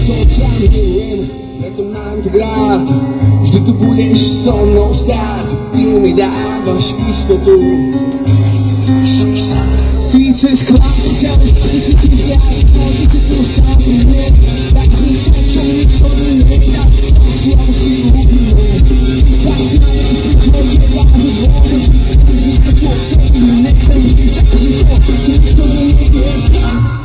preto ťa milujem, preto mám tak rád. Vždy tu budeš so mnou stáť, ty mi dávaš istotu. Síce sklápam ťa, už asi cítim vzťah, ale ty si tu sám pri mne. Tak zmi to, čo mi nikto nedá, lásky úprimnú. Tak ty na mňa spíčo, že vážu dôvod, už sa po tomu nechcem ísť, tak zmi to, čo nikto nedá.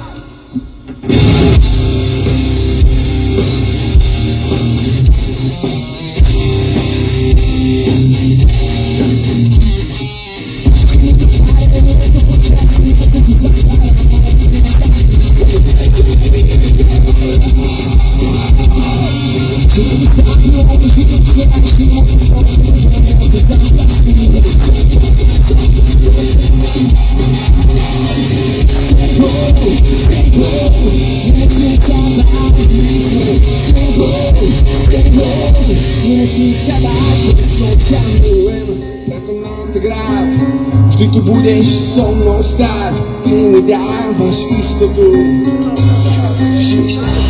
Vždy tu budeš so mnou stáť, ty mi dávaš istotu.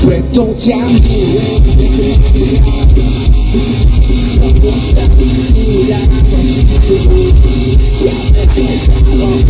Preto ťa milujem, so mnou stáť, ty mi dávaš istotu. Ja veci nezávam.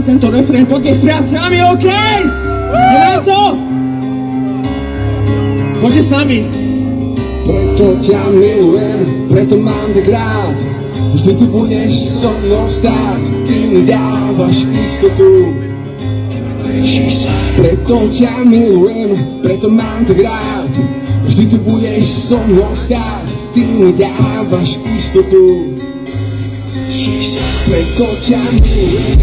Tento refrén, poďte spiať s nami, OK? Hraj to! Poďte s nami. Preto ťa milujem, preto mám tak rád. Vždy tu budeš so mnou stáť, ty mi dávaš istotu. Preto ťa milujem, preto mám tak rád. Vždy tu budeš so mnou stáť, ty mi dávaš istotu. Preto ťa milujem,